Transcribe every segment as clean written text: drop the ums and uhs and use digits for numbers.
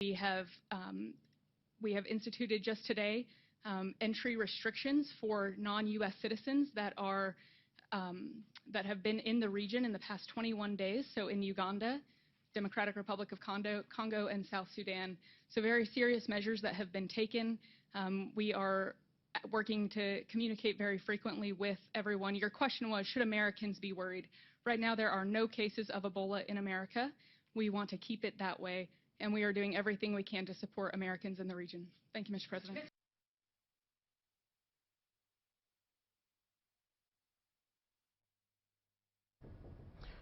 We have instituted just today entry restrictions for non-U.S. citizens that have been in the region in the past 21 days. So in Uganda, Democratic Republic of Congo, and South Sudan. So very serious measures that have been taken. We are working to communicate very frequently with everyone. Your question was, should Americans be worried? Right now, there are no cases of Ebola in America. We want to keep it that way, and we are doing everything we can to support Americans in the region. Thank you, Mr. President.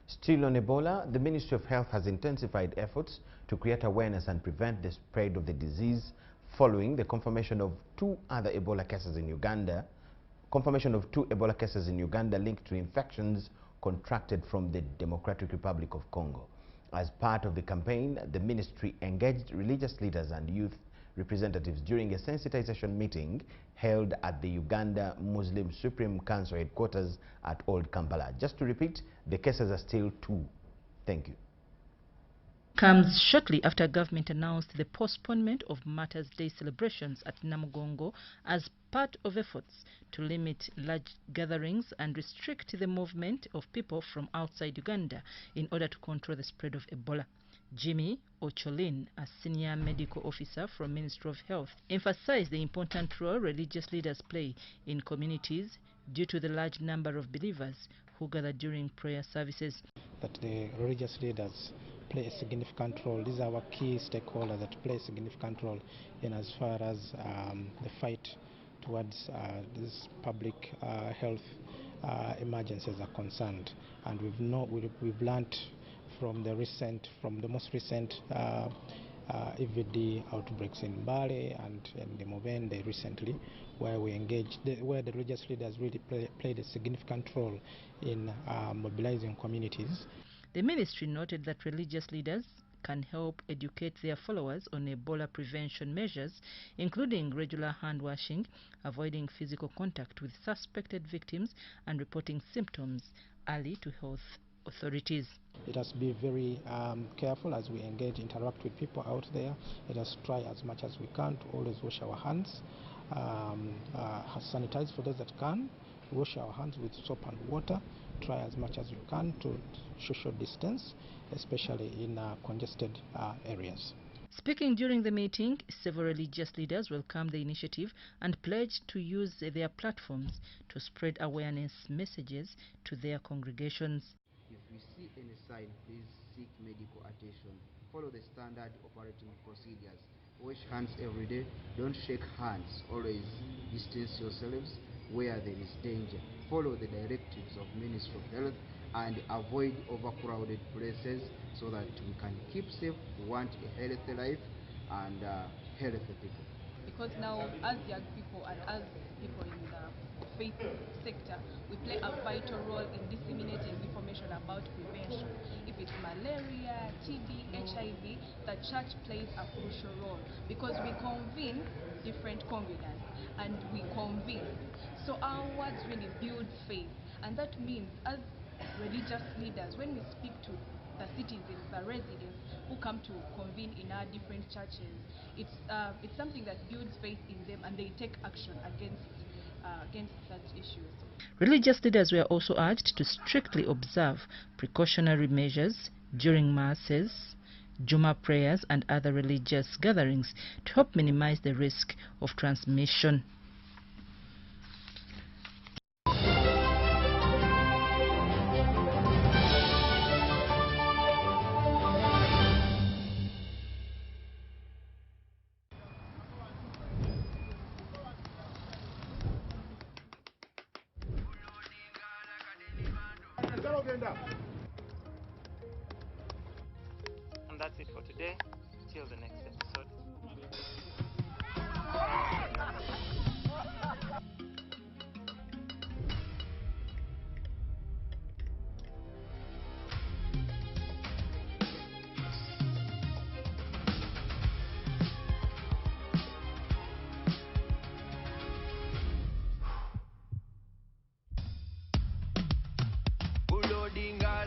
Still on Ebola, the Ministry of Health has intensified efforts to create awareness and prevent the spread of the disease following the confirmation of two Ebola cases in Uganda linked to infections contracted from the Democratic Republic of Congo. As part of the campaign, the ministry engaged religious leaders and youth representatives during a sensitization meeting held at the Uganda Muslim Supreme Council headquarters at Old Kampala. Just to repeat, the cases are still two. Thank you. Comes shortly after government announced the postponement of Martyrs' Day celebrations at Namugongo as part of efforts to limit large gatherings and restrict the movement of people from outside Uganda in order to control the spread of Ebola. Jimmy Ocholin, a senior medical officer from Ministry of Health, emphasized the important role religious leaders play in communities due to the large number of believers who gather during prayer services. That the religious leaders play a significant role. These are our key stakeholders that play a significant role in as far as the fight towards these public health emergencies are concerned. And we've learned from the most recent EVD outbreaks in Bale and in the Mubende recently, where we engaged, where the religious leaders really played a significant role in mobilizing communities. The ministry noted that religious leaders can help educate their followers on Ebola prevention measures, including regular hand washing, avoiding physical contact with suspected victims, and reporting symptoms early to health authorities. Let us be very careful as we engage, interact with people out there. Let us try as much as we can to always wash our hands, sanitize for those that can, wash our hands with soap and water, try as much as you can to social distance, especially in congested areas. Speaking during the meeting, several religious leaders welcomed the initiative and pledged to use their platforms to spread awareness messages to their congregations. If you see any sign, please seek medical attention. Follow the standard operating procedures. Wash hands every day. Don't shake hands. Always distance yourselves where there is danger. Follow the directives of Ministry of Health and avoid overcrowded places so that we can keep safe. We want a healthy life and healthy people. Because now, as young people and as people in the faith sector, we play a vital role in disseminating information about prevention. If it's malaria, TB, HIV, the church plays a crucial role because we convene different congregants and we convene. So our words really build faith, and that means as religious leaders, when we speak to the citizens, the residents who come to convene in our different churches, it's something that builds faith in them, and they take action against such issues. Religious leaders were also urged to strictly observe precautionary measures during masses, Juma prayers, and other religious gatherings to help minimize the risk of transmission. And that's it for today. Till the next episode.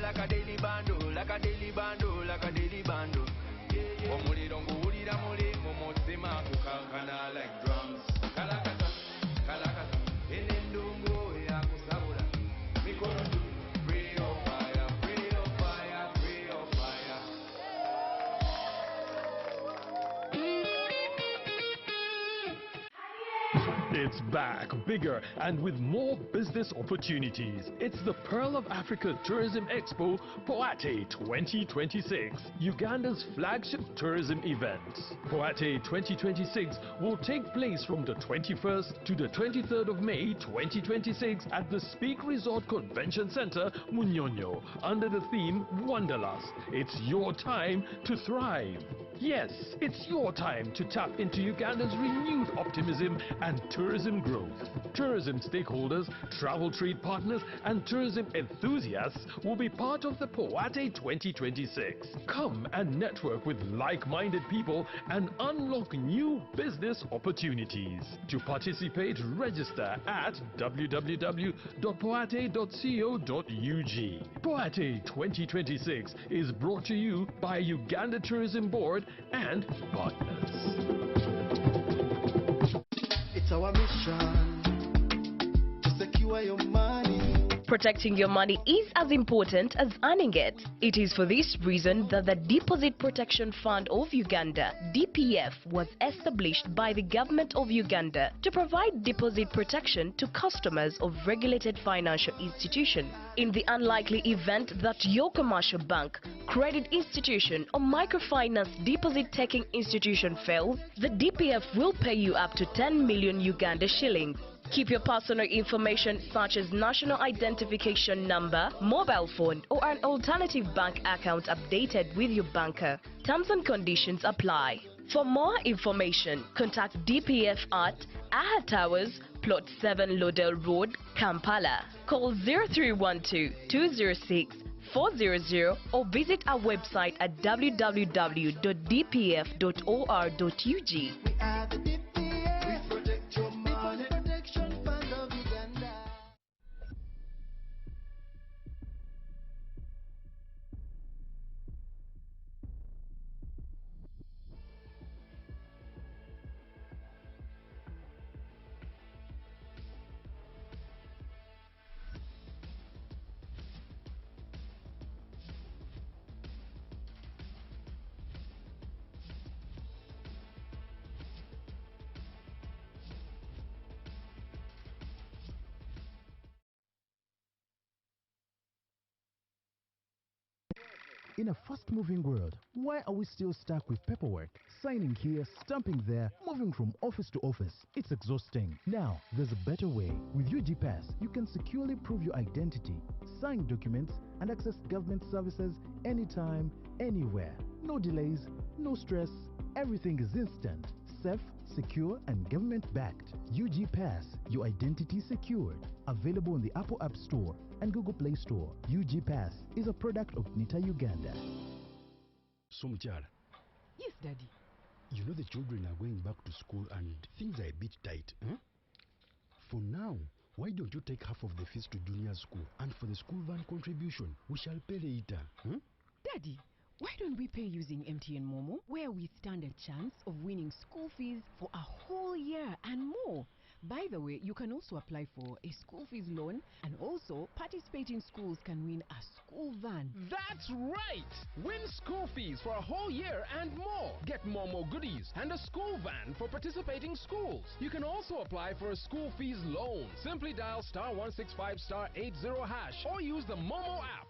Like a daily bando, like a daily bando, like a daily bando. Omuliro nguwulira mu It's back, bigger and with more business opportunities. It's the Pearl of Africa Tourism Expo, Poate 2026, Uganda's flagship tourism event. Poate 2026 will take place from the 21st to the 23rd of May 2026 at the Speak Resort Convention Center, Munyonyo, under the theme Wanderlust. It's your time to thrive. Yes, it's your time to tap into Uganda's renewed optimism and tourism growth. Tourism stakeholders, travel trade partners, and tourism enthusiasts will be part of the Poate 2026. Come and network with like-minded people and unlock new business opportunities. To participate, register at www.poate.co.ug. Poate 2026 is brought to you by Uganda Tourism Board and partners. It's our mission to secure your money. Protecting your money is as important as earning it. It is for this reason that the Deposit Protection Fund of Uganda, DPF, was established by the government of Uganda to provide deposit protection to customers of regulated financial institutions. In the unlikely event that your commercial bank, credit institution or microfinance deposit-taking institution fails, the DPF will pay you up to 10 million Uganda shillings. Keep your personal information such as national identification number, mobile phone or an alternative bank account updated with your banker. Terms and conditions apply. For more information, contact DPF at Aha Towers, Plot 7 Lodell Road, Kampala. Call 0312-206 400 or visit our website at www.dpf.or.ug. In a fast-moving world, why are we still stuck with paperwork? Signing here, stamping there, moving from office to office. It's exhausting. Now, there's a better way. With UG Pass, you can securely prove your identity, sign documents, and access government services anytime, anywhere. No delays, no stress. Everything is instant, safe, secure, and government-backed. UG Pass, your identity secured. Available in the Apple App Store and Google Play Store. UG Pass is a product of Nita Uganda. So, Micheal. Yes, Daddy. You know the children are going back to school and things are a bit tight. Huh? For now, why don't you take half of the fees to junior school, and for the school van contribution, we shall pay later. Huh? Daddy, why don't we pay using MTN Momo, where we stand a chance of winning school fees for a whole year and more? By the way, you can also apply for a school fees loan, and also participating schools can win a school van. That's right! Win school fees for a whole year and more. Get Momo goodies and a school van for participating schools. You can also apply for a school fees loan. Simply dial *165*80# or use the Momo app.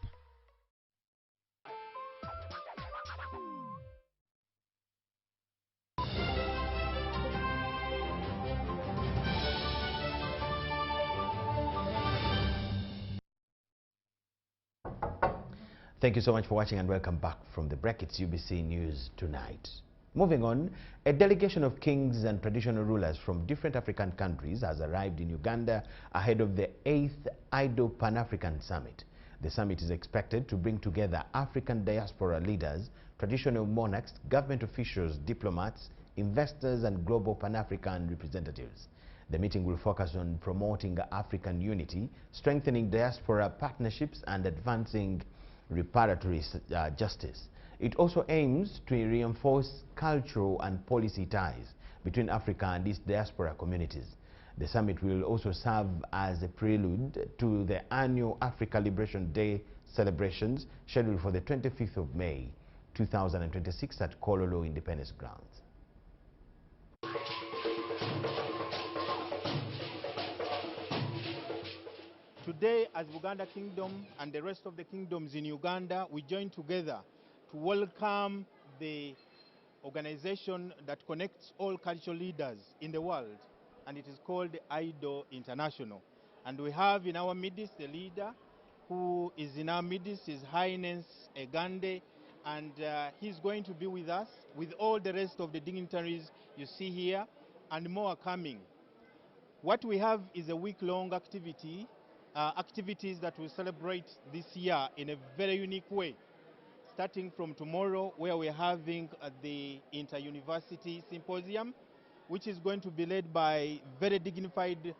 Thank you so much for watching and welcome back from the break. It's UBC News Tonight. Moving on, a delegation of kings and traditional rulers from different African countries has arrived in Uganda ahead of the 8th Aido Pan-African Summit. The summit is expected to bring together African diaspora leaders, traditional monarchs, government officials, diplomats, investors, and global Pan-African representatives. The meeting will focus on promoting African unity, strengthening diaspora partnerships, and advancing reparatory justice. It also aims to reinforce cultural and policy ties between Africa and its diaspora communities. The summit will also serve as a prelude to the annual Africa Liberation Day celebrations scheduled for the 25th of May 2026 at Kololo Independence Grounds. Today, as Buganda Kingdom and the rest of the kingdoms in Uganda, we join together to welcome the organization that connects all cultural leaders in the world, and it is called Aido International. And we have in our midst a leader who is in our midst, His Highness Egande, and he's going to be with us, with all the rest of the dignitaries you see here, and more are coming. What we have is a week-long activity, activities that will celebrate this year in a very unique way, starting from tomorrow, where we're having the inter-university symposium, which is going to be led by very dignified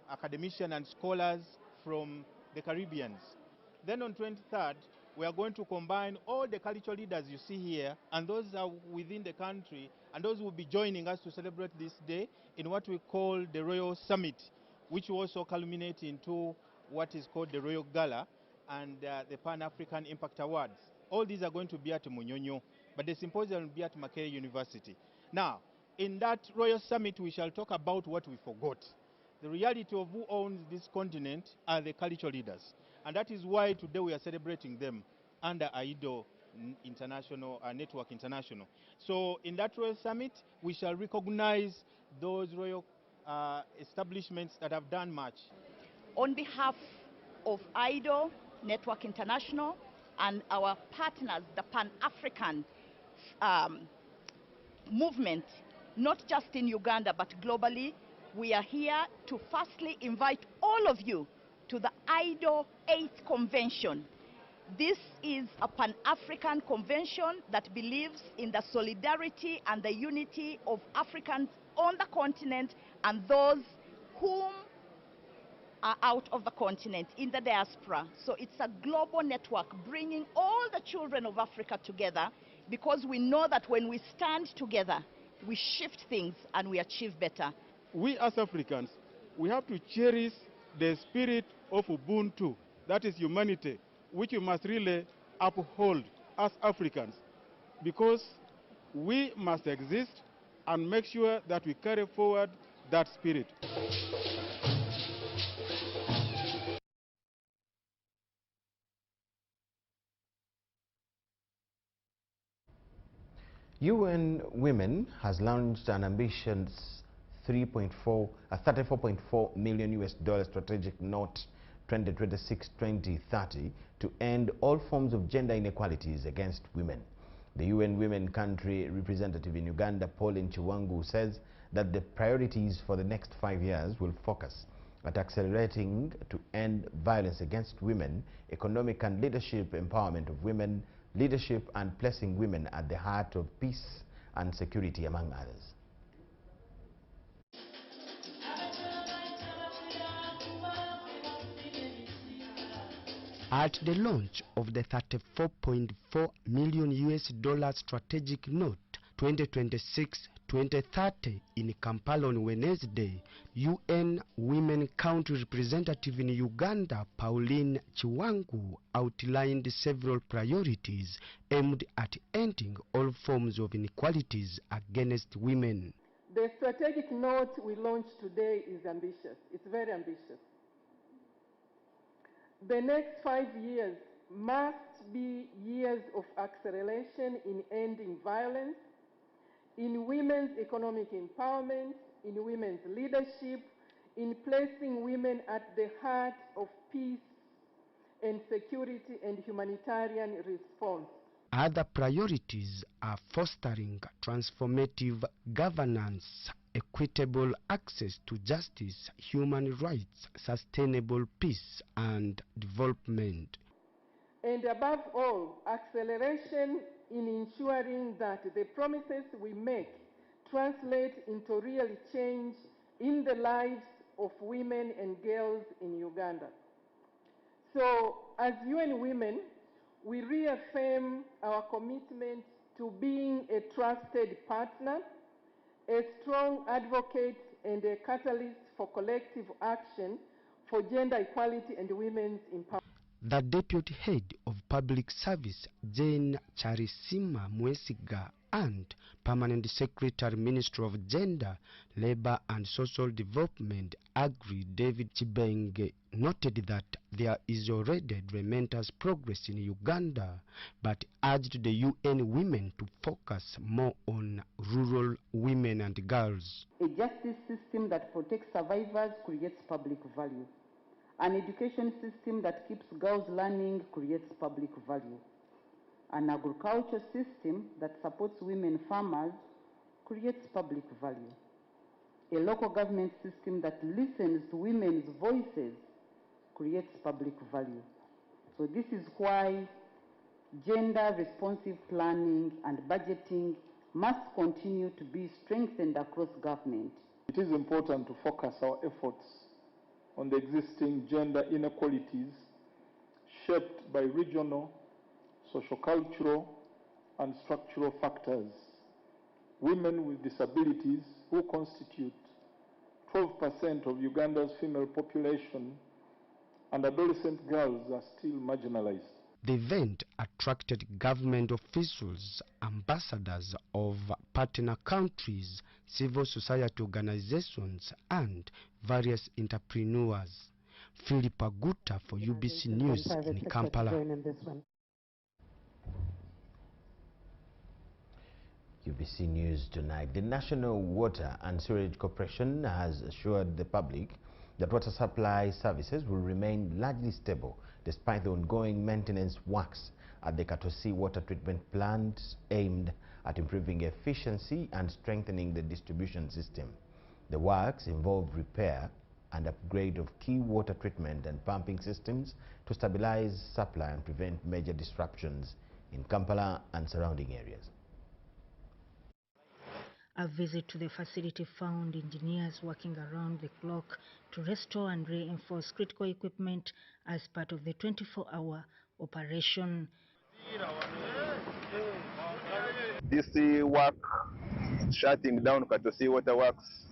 academicians and scholars from the Caribbeans. Then on 23rd, we are going to combine all the cultural leaders you see here, and those are within the country, and those will be joining us to celebrate this day in what we call the Royal Summit, which will also culminate into what is called the Royal Gala and the Pan-African Impact Awards. All these are going to be at Munyonyo, but the symposium will be at Makerere University. Now, in that Royal Summit, we shall talk about what we forgot. The reality of who owns this continent are the cultural leaders. And that is why today we are celebrating them under Aido International, Network International. So in that Royal Summit, we shall recognize those royal establishments that have done much. On behalf of Aido Network International and our partners, the Pan-African movement, not just in Uganda but globally, we are here to firstly invite all of you to the Aido 8th Convention. This is a Pan-African convention that believes in the solidarity and the unity of Africans on the continent and those whom are out of the continent in the diaspora. So it's a global network bringing all the children of Africa together, because we know that when we stand together, we shift things and we achieve better. We as Africans, we have to cherish the spirit of Ubuntu, that is humanity, which we must really uphold as Africans, because we must exist and make sure that we carry forward that spirit. UN Women has launched an ambitious $34.4 million strategic note 2026-2030 to end all forms of gender inequalities against women. The UN Women Country Representative in Uganda, Pauline Chiwangu, says that the priorities for the next 5 years will focus at accelerating to end violence against women, economic and leadership empowerment of women, leadership and placing women at the heart of peace and security, among others. At the launch of the $34.4 million strategic note 2026-2030 in Kampala on Wednesday, UN Women Country Representative in Uganda, Pauline Chiwangu, outlined several priorities aimed at ending all forms of inequalities against women. The strategic note we launched today is ambitious. It's very ambitious. The next 5 years must be years of acceleration in ending violence, in women's economic empowerment, in women's leadership, in placing women at the heart of peace and security and humanitarian response. Other priorities are fostering transformative governance, equitable access to justice, human rights, sustainable peace and development. And above all, acceleration in ensuring that the promises we make translate into real change in the lives of women and girls in Uganda. So, as UN Women, we reaffirm our commitment to being a trusted partner, a strong advocate and a catalyst for collective action for gender equality and women's empowerment. The Deputy Head of Public Service, Jane Charisima Mwesiga, and Permanent Secretary, Ministry of Gender, Labour and Social Development, Agri, David Chibenge, noted that there is already tremendous progress in Uganda, but urged the UN women to focus more on rural women and girls. A justice system that protects survivors creates public value. An education system that keeps girls learning creates public value. An agriculture system that supports women farmers creates public value. A local government system that listens to women's voices creates public value. So this is why gender-responsive planning and budgeting must continue to be strengthened across government. It is important to focus our efforts on the existing gender inequalities shaped by regional, sociocultural, and structural factors. Women with disabilities, who constitute 12% of Uganda's female population, and adolescent girls are still marginalized. The event attracted government officials, ambassadors of partner countries, civil society organizations, and various entrepreneurs. Philip Aguta for UBC News in Kampala. UBC News tonight. The National Water and Sewerage Corporation has assured the public that water supply services will remain largely stable despite the ongoing maintenance works at the Katosi water treatment plant aimed at improving efficiency and strengthening the distribution system. The works involve repair and upgrade of key water treatment and pumping systems to stabilize supply and prevent major disruptions in Kampala and surrounding areas. A visit to the facility found engineers working around the clock to restore and reinforce critical equipment as part of the 24-hour operation. This work, shutting down Katosi Waterworks,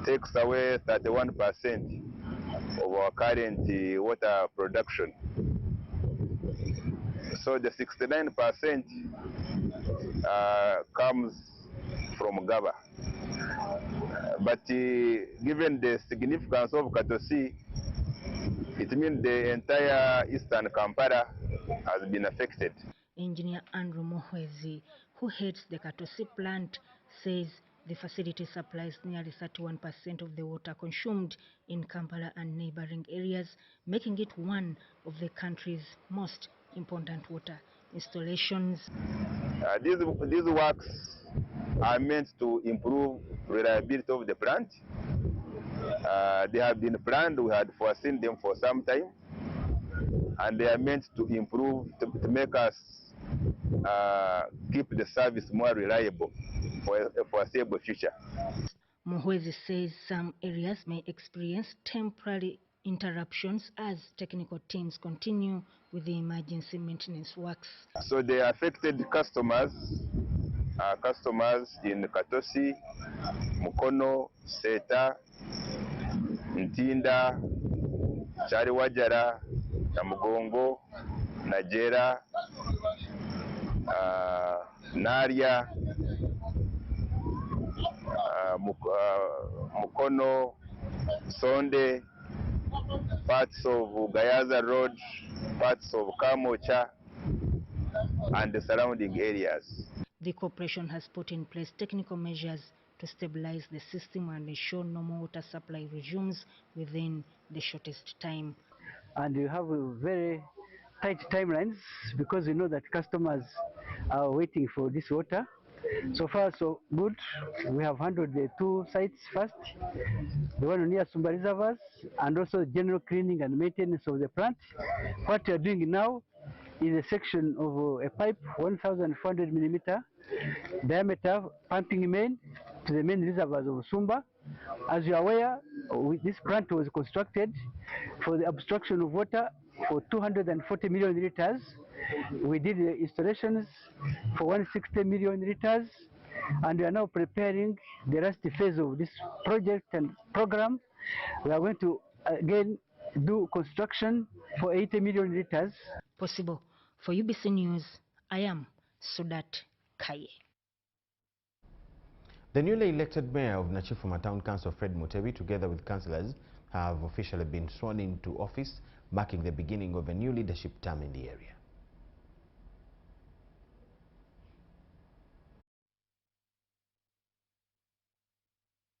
takes away 31% of our current water production. So the 69% comes from Gaba. But given the significance of Katosi, it means the entire eastern Kampala has been affected. Engineer Andrew Mohwezi, who heads the Katosi plant, says the facility supplies nearly 31% of the water consumed in Kampala and neighboring areas, making it one of the country's most important water installations. These works are meant to improve reliability of the plant. They have been planned, we had foreseen them for some time, and they are meant to improve, to make us keep the service more reliable for a foreseeable future. Mohwezi says some areas may experience temporary interruptions as technical teams continue with the emergency maintenance works. So the affected customers are customers in Katosi, Mukono, Seta, Ntinda, Chariwajara, Namugongo, Najera, Naria, Mukono, Sonde, parts of Gayaza Road, parts of Kamocha, and the surrounding areas. The corporation has put in place technical measures to stabilize the system and ensure normal water supply resumes within the shortest time. And you have a very tight timelines because you know that customers are waiting for this water. So far so good. We have handled the two sites first, the one near Sumba reservoirs, and also general cleaning and maintenance of the plant. What we are doing now is a section of a pipe 1,400 millimeter diameter pumping main to the main reservoirs of Sumba. As you are aware, this plant was constructed for the abstraction of water for 240 million liters. We did the installations for 160 million liters, and we are now preparing the last phase of this project and program. We are going to again do construction for 80 million liters. Possible. For UBC News, I am Sudat Kaye. The newly elected mayor of Nachifuma Town Council, Fred Mutebi, together with councillors, have officially been sworn into office, marking the beginning of a new leadership term in the area.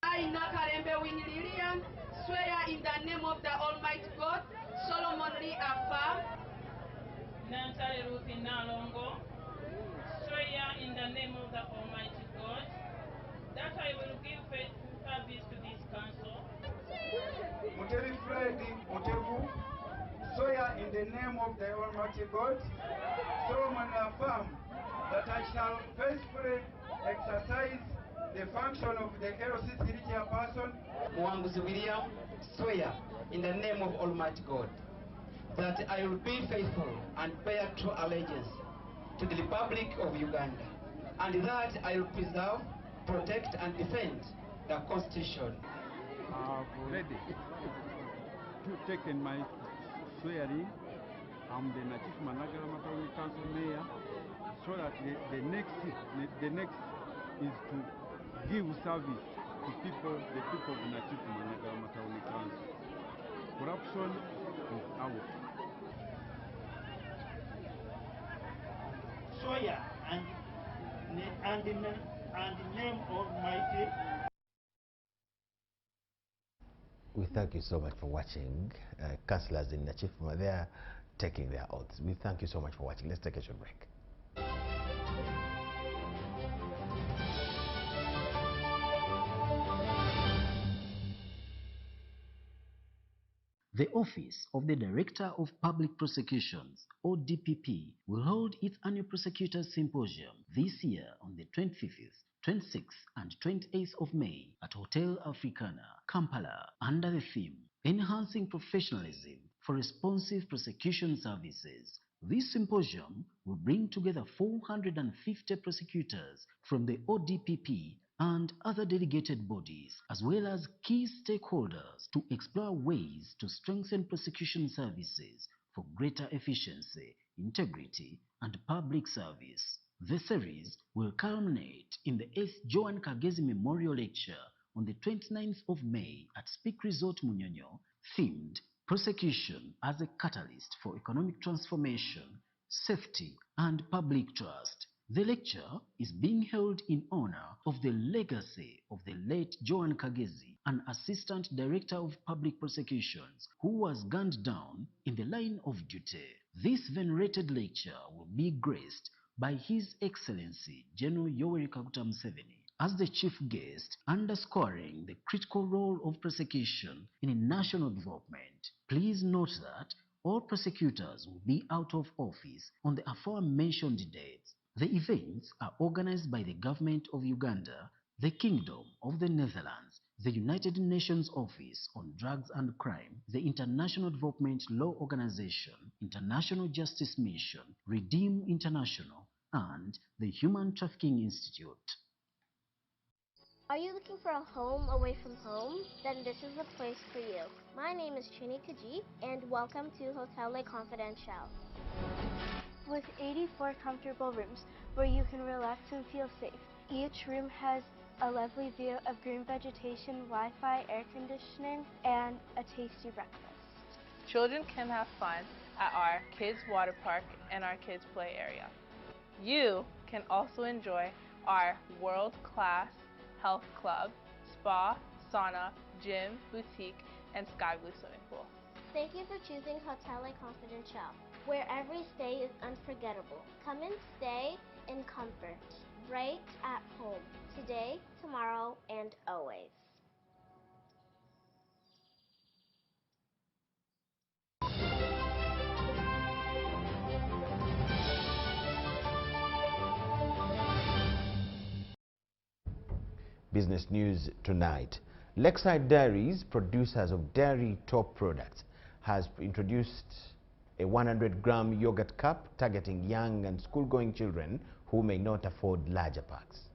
I, Nakarembe Winililian, swear in the name of the Almighty God, Solomon Lee Afam, Nantale Ruthi Nalongo, swear in the name of the Almighty God that I will give faithful service to this council. Mutebi Freddy Mutebu, swear in the name of the Almighty God, Solomon affirm that I shall faithfully exercise the function of the LCC chairperson. Mwanguzi William, swear in the name of Almighty God that I will be faithful and bear true allegiance to the Republic of Uganda, and that I will preserve, protect and defend the Constitution. I've ready to take in my swearing. I'm the Nachifuma Nagara Council Mayor, so that the next is to give service to people, the people of Nachifuma Nagara Council. Corruption is out. Swear and the name of Almighty. We thank you so much for watching. Councillors in Nachifuma, they are taking their oaths. We thank you so much for watching. Let's take a short break. The Office of the Director of Public Prosecutions, or DPP, will hold its annual Prosecutors Symposium this year on the 25th, 26th and 28th of May at Hotel Africana, Kampala, under the theme, Enhancing Professionalism for Responsive Prosecution Services. This symposium will bring together 450 prosecutors from the ODPP and other delegated bodies, as well as key stakeholders, to explore ways to strengthen prosecution services for greater efficiency, integrity, and public service. The series will culminate in the 8th Joan Kagezi Memorial Lecture on the 29th of May at Speak Resort Munyonyo, themed Prosecution as a Catalyst for Economic Transformation, Safety, and Public Trust. The lecture is being held in honor of the legacy of the late Joan Kagezi, an Assistant Director of Public Prosecutions who was gunned down in the line of duty. This venerated lecture will be graced by His Excellency General Yoweri Kaguta Museveni as the chief guest, underscoring the critical role of prosecution in national development. Please note that all prosecutors will be out of office on the aforementioned dates. The events are organized by the Government of Uganda, the Kingdom of the Netherlands, the United Nations Office on Drugs and Crime, the International Development Law Organization, International Justice Mission, Redeem International, and the Human Trafficking Institute. Are you looking for a home away from home? Then this is the place for you. My name is Chini Kaji, and welcome to Hotel Le Confidential. With 84 comfortable rooms where you can relax and feel safe. Each room has a lovely view of green vegetation, Wi-Fi, air conditioning, and a tasty breakfast. Children can have fun at our kids water park and our kids play area. You can also enjoy our world-class health club, spa, sauna, gym, boutique, and sky blue swimming pool. Thank you for choosing Hotel Le Confidential, where every stay is unforgettable. Come and stay in comfort, right at home, today, tomorrow, and always. Business news tonight. Lakeside Dairies, producers of dairy top products, has introduced a 100-gram yogurt cup targeting young and school-going children who may not afford larger packs.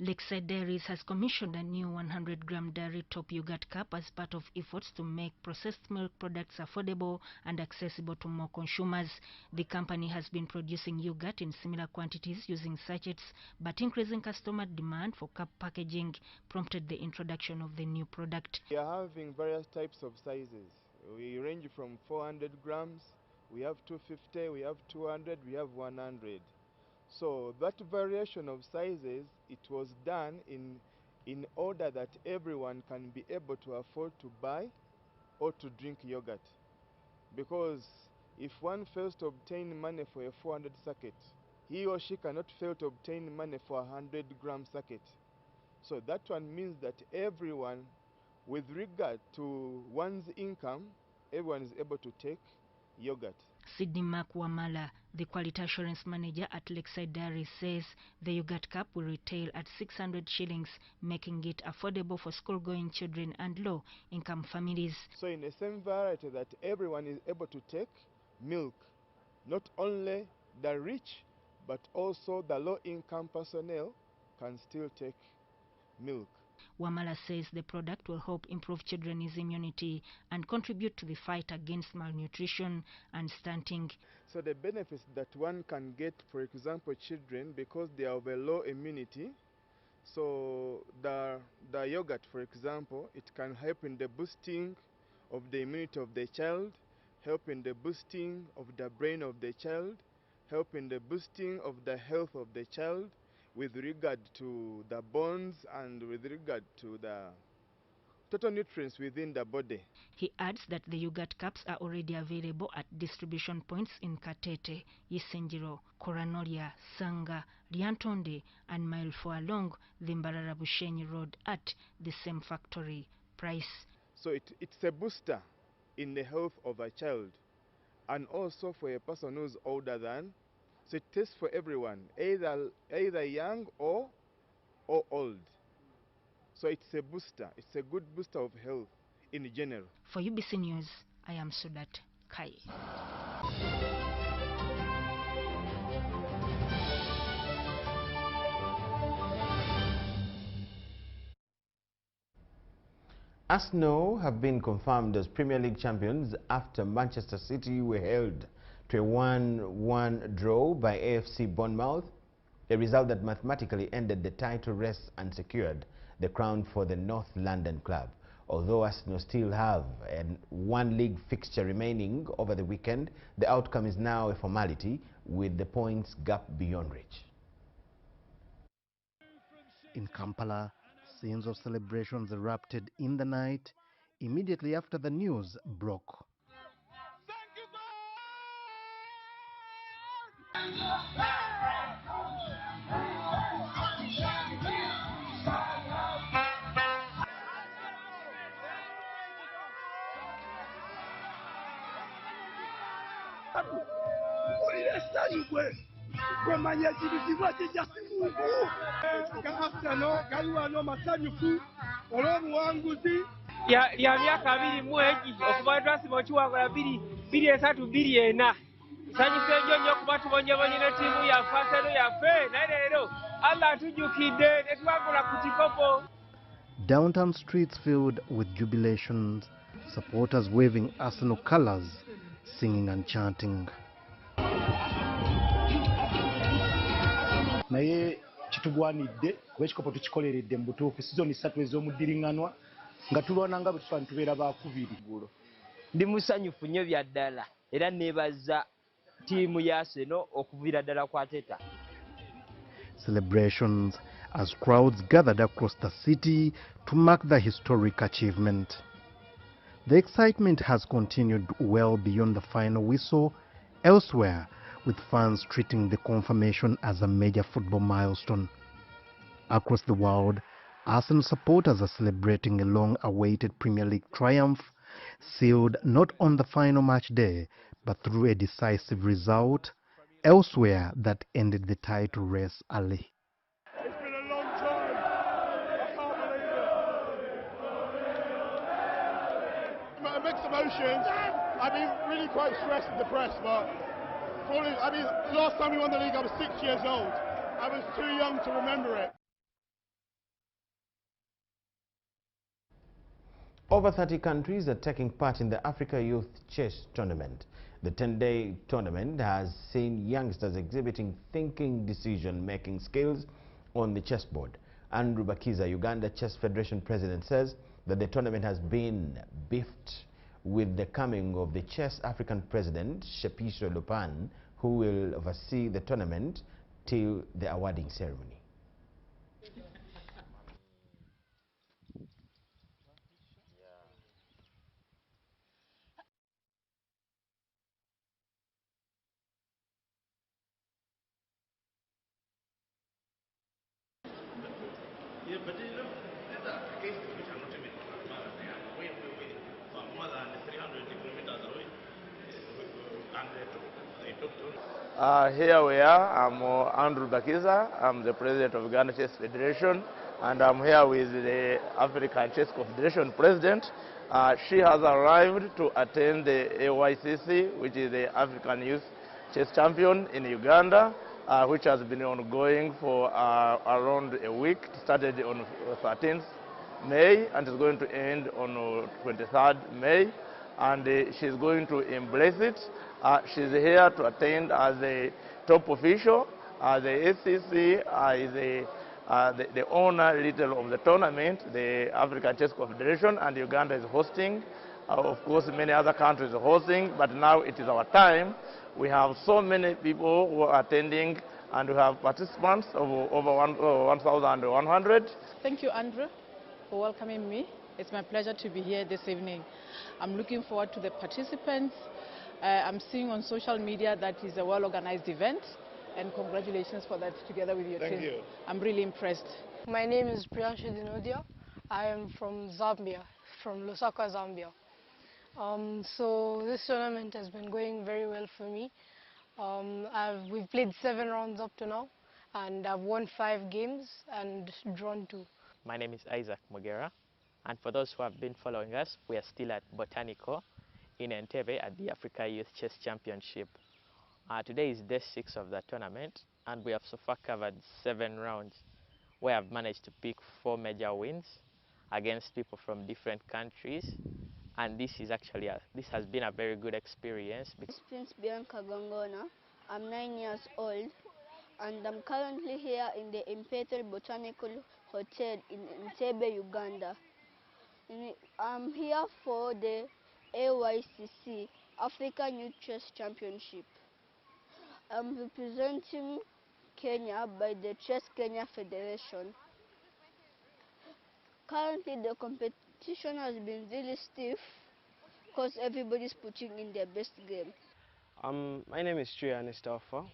Lakeside Dairies has commissioned a new 100-gram dairy top yogurt cup as part of efforts to make processed milk products affordable and accessible to more consumers. The company has been producing yogurt in similar quantities using sachets, but increasing customer demand for cup packaging prompted the introduction of the new product. We are having various types of sizes. We range from 400 grams, we have 250, we have 200, we have 100. So that variation of sizes, it was done in order that everyone can be able to afford to buy or to drink yogurt. Because if one fails to obtain money for a 400 sacket, he or she cannot fail to obtain money for a 100-gram sacket. So that one means that everyone, with regard to one's income, everyone is able to take yogurt. Sydney Mark Wamala, the quality assurance manager at Lakeside Dairy, says the yogurt cup will retail at 600 shillings, making it affordable for school-going children and low-income families. So in the same variety that everyone is able to take milk, not only the rich, but also the low-income personnel can still take milk. Wamala says the product will help improve children's immunity and contribute to the fight against malnutrition and stunting. So the benefits that one can get, for example, children, because they are of a low immunity, so the yogurt, for example, it can help in the boosting of the immunity of the child, help in the boosting of the brain of the child, help in the boosting of the health of the child, with regard to the bones and with regard to the total nutrients within the body. He adds that the yogurt cups are already available at distribution points in Katete, Isenjiro, Koranolia, Sanga, Liantonde and mile 4 along the Mbarara Bushenyi Road at the same factory price. So it's a booster in the health of a child and also for a person who's older than. So it tastes for everyone, either young or old. So it's a booster. It's a good booster of health in general. For UBC News, I am Sudat Kai. Arsenal have been confirmed as Premier League champions after Manchester City were held to a 1-1 draw by AFC Bournemouth, a result that mathematically ended the title race and secured the crown for the North London club. Although Arsenal still have one league fixture remaining over the weekend, the outcome is now a formality with the points gap beyond reach. In Kampala, scenes of celebrations erupted in the night immediately after the news broke. ya myaka 2 mwegi okuva twasiba kiwangula 2-3-4 nsanyuse nnyo kuba tubonyebonye ne ttiimu yaffe Arsenal yaffe naye leero Allah atujjukidde ne twagula ku kikopo. Downtown streets filled with jubilations, supporters waving Arsenal colors, singing and chanting. Naye kitugwanidde kuba ekikopo tukikoleredde mu butuufu sizoni 3 ez'omuddiringanwa nga tulwana nga bwe tufaana tubeera baakubiri. Ndi musanyufu nnyo bya ddala era neebaza ttiimu ya Arsenal okuviira ddala kwa Teta. Celebrations as crowds gathered across the city to mark the historic achievement. The excitement has continued well beyond the final whistle elsewhere, with fans treating the confirmation as a major football milestone. Across the world, Arsenal supporters are celebrating a long-awaited Premier League triumph, sealed not on the final match day, but through a decisive result elsewhere that ended the title race early. It's been a long time. I can't believe it. Mixed emotions. I've been really quite stressed and depressed, but probably, the last time we won the league I was 6 years old. I was too young to remember it. Over 30 countries are taking part in the Africa Youth Chess Tournament. The 10-day tournament has seen youngsters exhibiting thinking, decision-making skills on the chessboard. Andrew Bakiza, Uganda Chess Federation president, says that the tournament has been beefed with the coming of the Chess African president, Shepisho Lupan, who will oversee the tournament till the awarding ceremony. Yeah, but you know, these are cases which are not even way, more than 300 kilometers away. And here we are. I'm Andrew Bakiza. I'm the president of Uganda Chess Federation, and I'm here with the African Chess Confederation president. She has arrived to attend the AYCC, which is the African Youth Chess Champion in Uganda, which has been ongoing for around a week. It started on 13th May and is going to end on 23rd May. And she's going to embrace it. She's here to attend as a top official. The ACC is the owner little of the tournament, the African Chess Confederation, and Uganda is hosting. Of course, many other countries are hosting, but now it is our time. We have so many people who are attending, and we have participants of over 1,100. Thank you, Andrew, for welcoming me. It's my pleasure to be here this evening. I'm looking forward to the participants. I'm seeing on social media that it's a well-organized event, and congratulations for that together with your team. Thank you. I'm really impressed. My name is Priyanshu Dinodia. I am from Zambia, from Lusaka, Zambia. So this tournament has been going very well for me. We've played 7 rounds up to now, and I've won 5 games and drawn 2. My name is Isaac Mogera, and for those who have been following us, we are still at Botanico in Entebbe at the Africa Youth Chess Championship. Today is day 6 of the tournament, and we have so far covered 7 rounds, where I've managed to pick 4 major wins against people from different countries, and this has been a very good experience. Prince Bianca Gongona. I'm 9 years old, and I'm currently here in the Imperial Botanical Hotel in Entebbe, Uganda. I'm here for the AYCC, African Youth Chess Championship. I'm representing Kenya by the Chess Kenya Federation. Currently the competition has been really stiff because everybody's putting in their best game. My name is Triya Nestafa.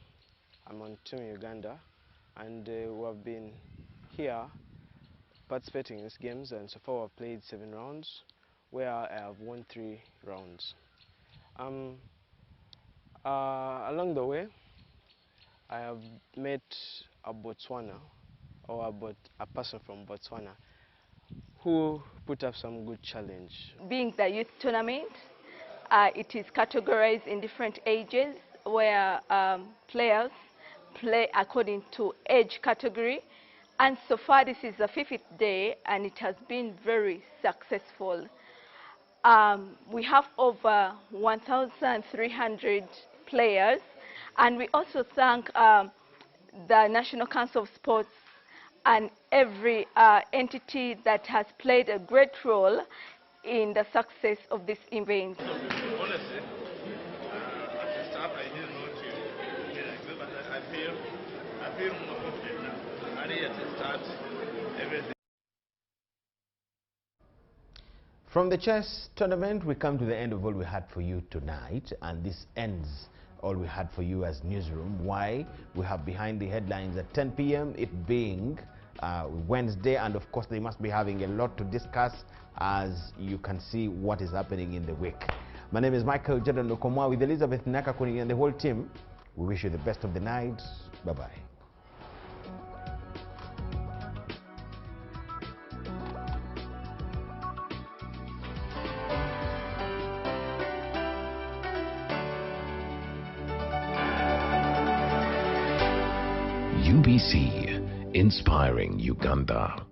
I'm on Team Uganda, and we have been here participating in these games, and so far I've played 7 rounds, where I have won 3 rounds. Along the way, I have met a Botswana, or a person from Botswana, who put up some good challenge. Being the youth tournament, it is categorized in different ages, where players play according to age category. And so far, this is the 5th day, and it has been very successful. We have over 1,300 players, and we also thank the National Council of Sports and every entity that has played a great role in the success of this event. Honestly, at the start I didn't know to be like this, but I feel more confident now. And at the start, everything. From the chess tournament, we come to the end of all we had for you tonight, and this ends all we had for you as Newsroom. Why? We have behind the headlines at 10 p.m, it being Wednesday, and of course they must be having a lot to discuss as you can see what is happening in the week. My name is Micheal Jordan Lukomwa with Elizabeth Nakakuni and the whole team. We wish you the best of the night. Bye-bye. UBC, inspiring Uganda.